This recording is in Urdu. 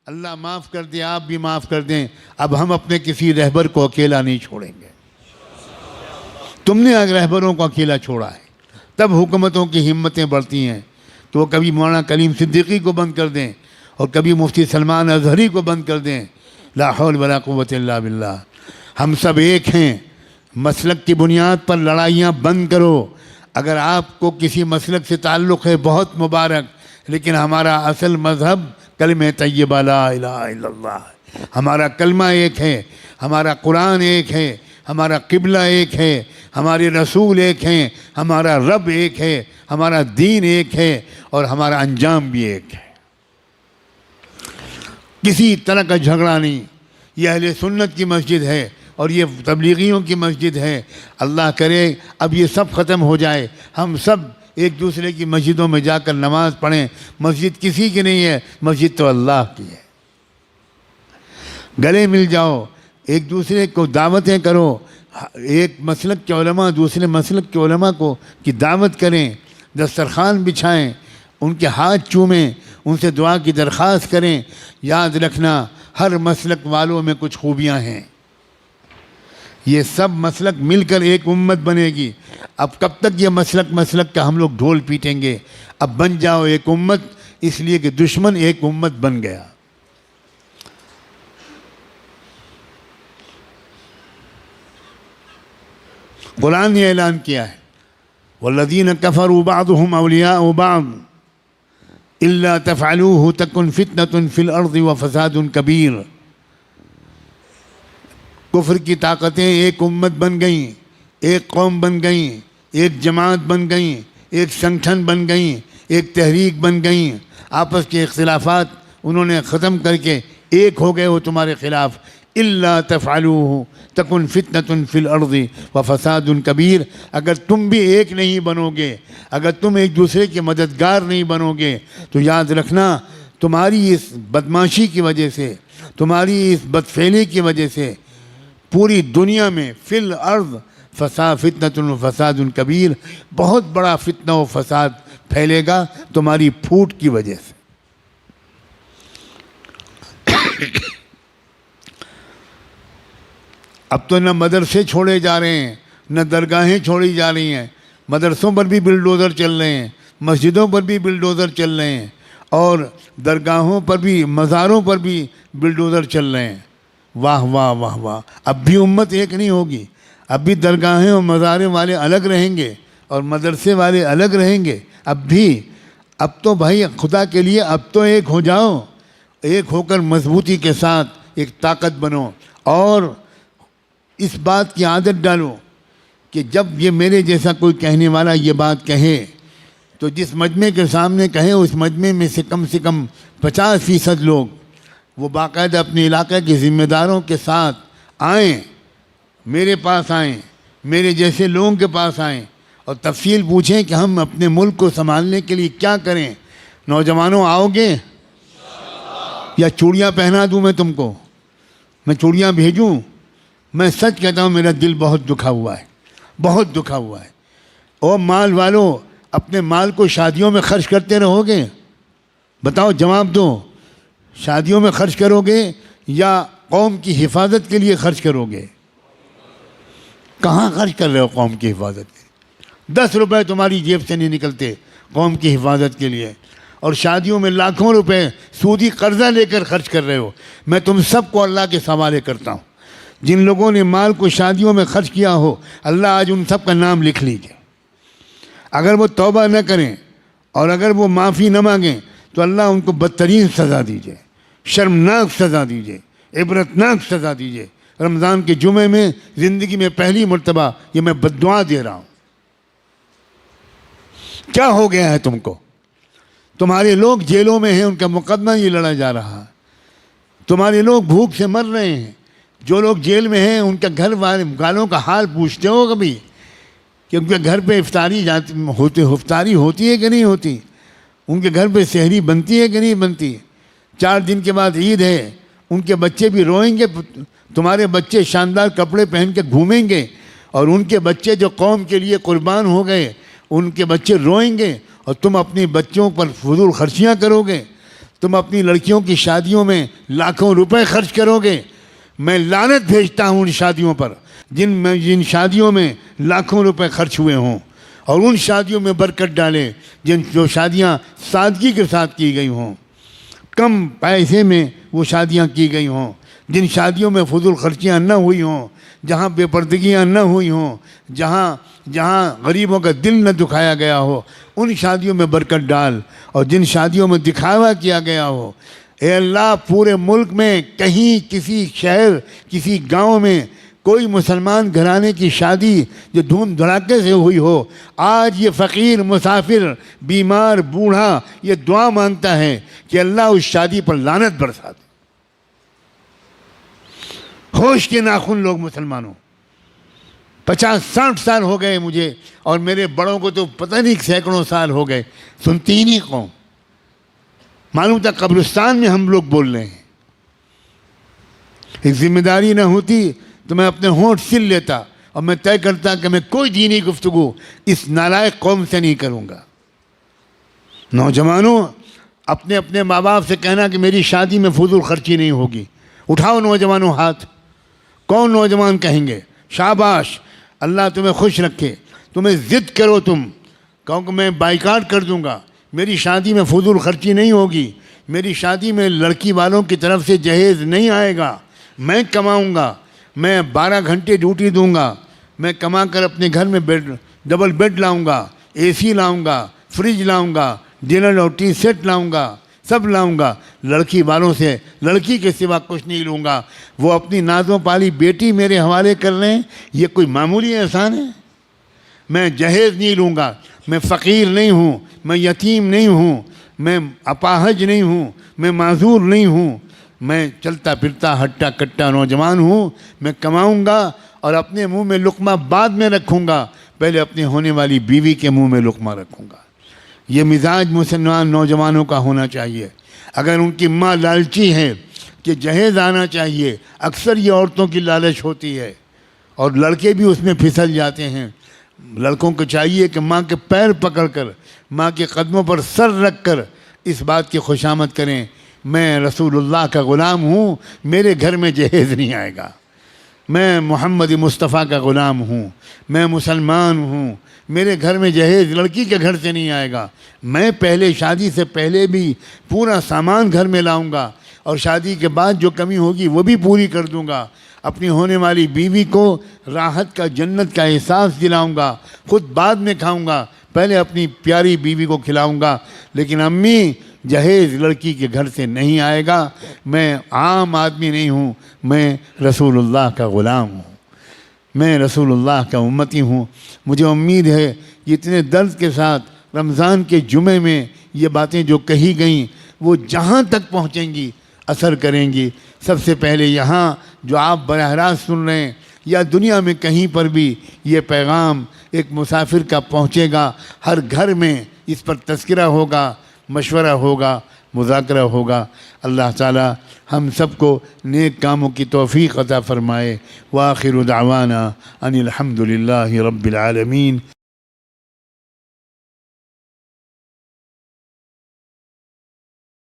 اللہ معاف کر دے، آپ بھی معاف کر دیں، اب ہم اپنے کسی رہبر کو اکیلا نہیں چھوڑیں گے۔ تم نے اگر رہبروں کو اکیلا چھوڑا ہے تب حکومتوں کی ہمتیں بڑھتی ہیں کہ وہ کبھی مولانا کلیم صدیقی کو بند کر دیں اور کبھی مفتی سلمان اظہری کو بند کر دیں۔ لا حول ولا قوت الا باللہ۔ ہم سب ایک ہیں، مسلک کی بنیاد پر لڑائیاں بند کرو۔ اگر آپ کو کسی مسلک سے تعلق ہے بہت مبارک، لیکن ہمارا اصل مذہب کلمہ طیبہ لا الہ الا اللہ ہے۔ ہمارا کلمہ ایک ہے، ہمارا قرآن ایک ہے، ہمارا قبلہ ایک ہے، ہمارے رسول ایک ہیں، ہمارا رب ایک ہے، ہمارا دین ایک ہے، اور ہمارا انجام بھی ایک ہے۔ کسی طرح کا جھگڑا نہیں۔ یہ اہل سنت کی مسجد ہے اور یہ تبلیغیوں کی مسجد ہے۔ اللہ کرے اب یہ سب ختم ہو جائے، ہم سب ایک دوسرے کی مسجدوں میں جا کر نماز پڑھیں۔ مسجد کسی کی نہیں ہے، مسجد تو اللہ کی ہے۔ گلے مل جاؤ، ایک دوسرے کو دعوتیں کرو، ایک مسلک کے علماء دوسرے مسلک کے علماء کو کی دعوت کریں، دسترخوان بچھائیں، ان کے ہاتھ چومیں، ان سے دعا کی درخواست کریں۔ یاد رکھنا ہر مسلک والوں میں کچھ خوبیاں ہیں، یہ سب مسلک مل کر ایک امت بنے گی۔ اب کب تک یہ مسلک کا ہم لوگ ڈھول پیٹیں گے؟ اب بن جاؤ ایک امت، اس لیے کہ دشمن ایک امت بن گیا۔ قرآن نے اعلان کیا ہے والذین کفروا بعضهم اولیاء بعض الا تفعلوه تکن فتنة فی الارض وفساد کبیر۔ کفر کی طاقتیں ایک امت بن گئیں، ایک قوم بن گئیں، ایک جماعت بن گئیں، ایک سنگٹھن بن گئیں، ایک تحریک بن گئیں۔ آپس کے اختلافات انہوں نے ختم کر کے ایک ہو گئے وہ تمہارے خلاف۔ الا تفعلوه تکن فتنة فی الارض وفساد کبیر۔ اگر تم بھی ایک نہیں بنو گے، اگر تم ایک دوسرے کے مددگار نہیں بنو گے، تو یاد رکھنا تمہاری اس بدماشی کی وجہ سے، تمہاری اس بدفعلی کی وجہ سے پوری دنیا میں فی الارض فتنة و فساد کبیر، بہت بڑا فتنہ و فساد پھیلے گا تمہاری پھوٹ کی وجہ سے۔ اب تو نہ مدرسے چھوڑے جا رہے ہیں، نہ درگاہیں چھوڑی جا رہی ہیں، مدرسوں پر بھی بلڈوزر چل رہے ہیں، مسجدوں پر بھی بلڈوزر چل رہے ہیں، اور درگاہوں پر بھی، مزاروں پر بھی بلڈوزر چل رہے ہیں۔ واہ واہ واہ واہ۔ اب بھی امت ایک نہیں ہوگی، اب بھی درگاہیں اور مزاریں والے الگ رہیں گے اور مدرسے والے الگ رہیں گے۔ اب تو بھائی خدا کے لیے اب تو ایک ہو جاؤ، ایک ہو کر مضبوطی کے ساتھ ایک طاقت بنو، اور اس بات کی عادت ڈالو کہ جب یہ میرے جیسا کوئی کہنے والا یہ بات کہے تو جس مجمع کے سامنے کہے اس مجمع میں سے کم 50% لوگ وہ باقاعدہ اپنے علاقے کے ذمہ داروں کے ساتھ آئیں، میرے پاس آئیں، میرے جیسے لوگوں کے پاس آئیں اور تفصیل پوچھیں کہ ہم اپنے ملک کو سنبھالنے کے لیے کیا کریں۔ نوجوانوں آؤ گے یا چوڑیاں پہنا دوں میں تم کو؟ میں چوڑیاں بھیجوں؟ میں سچ کہتا ہوں میرا دل بہت دکھا ہوا ہے، بہت دکھا ہوا ہے۔ او مال والو، اپنے مال کو شادیوں میں خرچ کرتے رہو گے؟ بتاؤ، جواب دو۔ شادیوں میں خرچ کرو گے یا قوم کی حفاظت کے لیے خرچ کرو گے؟ کہاں خرچ کر رہے ہو قوم کی حفاظت کے لیے؟ 10 روپے تمہاری جیب سے نہیں نکلتے قوم کی حفاظت کے لیے، اور شادیوں میں لاکھوں روپے سودی قرضہ لے کر خرچ کر رہے ہو۔ میں تم سب کو اللہ کے حوالے کرتا ہوں، جن لوگوں نے مال کو شادیوں میں خرچ کیا ہو، اللہ آج ان سب کا نام لکھ لیجئے۔ اگر وہ توبہ نہ کریں اور اگر وہ معافی نہ مانگیں تو اللہ ان کو بدترین سزا دیجئے، شرمناک سزا دیجئے، عبرتناک سزا دیجئے۔ رمضان کے جمعے میں زندگی میں پہلی مرتبہ یہ میں بددعا دے رہا ہوں۔ کیا ہو گیا ہے تم کو؟ تمہارے لوگ جیلوں میں ہیں، ان کا مقدمہ یہ لڑا جا رہا ہے۔ تمہارے لوگ بھوک سے مر رہے ہیں۔ جو لوگ جیل میں ہیں ان کا گھر والوں کا حال پوچھتے ہو کبھی کہ ان کے گھر پہ افطاری ہوتی ہے کہ نہیں ہوتی؟ ان کے گھر پہ سحری بنتی ہے کہ نہیں بنتی؟ 4 دن کے بعد عید ہے، ان کے بچے بھی روئیں گے۔ تمہارے بچے شاندار کپڑے پہن کے گھومیں گے، اور ان کے بچے جو قوم کے لیے قربان ہو گئے ان کے بچے روئیں گے، اور تم اپنے بچوں پر فضول خرچیاں کرو گے۔ تم اپنی لڑکیوں کی شادیوں میں لاکھوں روپے خرچ کرو گے، میں لعنت بھیجتا ہوں ان شادیوں پر جن شادیوں میں لاکھوں روپے خرچ ہوئے ہوں، اور ان شادیوں میں برکت ڈالے جو شادیاں سادگی کے ساتھ کی گئی ہوں، کم پیسے میں وہ شادیاں کی گئی ہوں، جن شادیوں میں فضول خرچیاں نہ ہوئی ہوں، جہاں بے پردگیاں نہ ہوئی ہوں، جہاں غریبوں کا دل نہ دکھایا گیا ہو، ان شادیوں میں برکت ڈال، اور جن شادیوں میں دکھاوا کیا گیا ہو، اے اللہ پورے ملک میں کہیں کسی شہر کسی گاؤں میں کوئی مسلمان گھرانے کی شادی جو دھوم دھڑاکے سے ہوئی ہو، آج یہ فقیر مسافر بیمار بوڑھا یہ دعا مانگتا ہے کہ اللہ اس شادی پر لعنت برسا دے۔ ہوش کے ناخن لوگ مسلمانوں، 50-60 سال ہو گئے مجھے، اور میرے بڑوں کو تو پتہ نہیں سینکڑوں سال ہو گئے، سنتی ہی نہیں قوم، معلوم تھا قبرستان میں ہم لوگ بول رہے ہیں۔ ایک ذمہ داری نہ ہوتی تو میں اپنے ہونٹ سل لیتا اور میں طے کرتا کہ میں کوئی دینی گفتگو اس نالائق قوم سے نہیں کروں گا۔ نوجوانوں، اپنے اپنے ماں باپ سے کہنا کہ میری شادی میں فضول خرچی نہیں ہوگی، اٹھاؤ نوجوانوں ہاتھ۔ کون نوجوان کہیں گے شاباش، اللہ تمہیں خوش رکھے، تمہیں ضد کرو، تم کہو کہ میں بائیکاٹ کر دوں گا، میری شادی میں فضول خرچی نہیں ہوگی، میری شادی میں لڑکی والوں کی طرف سے جہیز نہیں آئے گا، میں کماؤں گا، میں 12 گھنٹے ڈیوٹی دوں گا، میں کما کر اپنے گھر میں ڈبل بیڈ لاؤں گا، اے سی لاؤں گا، فریج لاؤں گا، ڈنر اور ٹی سیٹ لاؤں گا، سب لاؤں گا، لڑکی والوں سے لڑکی کے سوا کچھ نہیں لوں گا۔ وہ اپنی نازوں پالی بیٹی میرے حوالے کر لیں، یہ کوئی معمولی احسان ہے؟ میں جہیز نہیں لوں گا، میں فقیر نہیں ہوں، میں یتیم نہیں ہوں، میں اپاہج نہیں ہوں، میں معذور نہیں ہوں، میں چلتا پھرتا ہٹا کٹا نوجوان ہوں، میں کماؤں گا اور اپنے منہ میں لقمہ بعد میں رکھوں گا، پہلے اپنے ہونے والی بیوی کے منہ میں لقمہ رکھوں گا۔ یہ مزاج مسلمان نوجوانوں کا ہونا چاہیے۔ اگر ان کی ماں لالچی ہے کہ جہیز آنا چاہیے، اکثر یہ عورتوں کی لالچ ہوتی ہے اور لڑکے بھی اس میں پھسل جاتے ہیں۔ لڑکوں کو چاہیے کہ ماں کے پیر پکڑ کر، ماں کے قدموں پر سر رکھ کر اس بات کی خوشامد کریں، میں رسول اللہ کا غلام ہوں، میرے گھر میں جہیز نہیں آئے گا، میں محمد مصطفیٰ کا غلام ہوں، میں مسلمان ہوں، میرے گھر میں جہیز لڑکی کے گھر سے نہیں آئے گا، میں پہلے شادی سے پہلے بھی پورا سامان گھر میں لاؤں گا، اور شادی کے بعد جو کمی ہوگی وہ بھی پوری کر دوں گا، اپنی ہونے والی بیوی کو راحت کا جنت کا احساس دلاؤں گا، خود بعد میں کھاؤں گا، پہلے اپنی پیاری بیوی کو کھلاؤں گا۔ لیکن امی جہیز لڑکی کے گھر سے نہیں آئے گا، میں عام آدمی نہیں ہوں، میں رسول اللہ کا غلام ہوں، میں رسول اللہ کا امتی ہوں۔ مجھے امید ہے کہ اتنے درد کے ساتھ رمضان کے جمعے میں یہ باتیں جو کہی گئیں وہ جہاں تک پہنچیں گی اثر کریں گی۔ سب سے پہلے یہاں جو آپ براہ راست سن رہے ہیں یا دنیا میں کہیں پر بھی یہ پیغام ایک مسافر کا پہنچے گا، ہر گھر میں اس پر تذکرہ ہوگا، مشورہ ہوگا، مذاکرہ ہوگا۔ اللہ تعالی ہم سب کو نیک کاموں کی توفیق عطا فرمائے۔ وآخر دعوانا ان الحمد للہ رب العالمین۔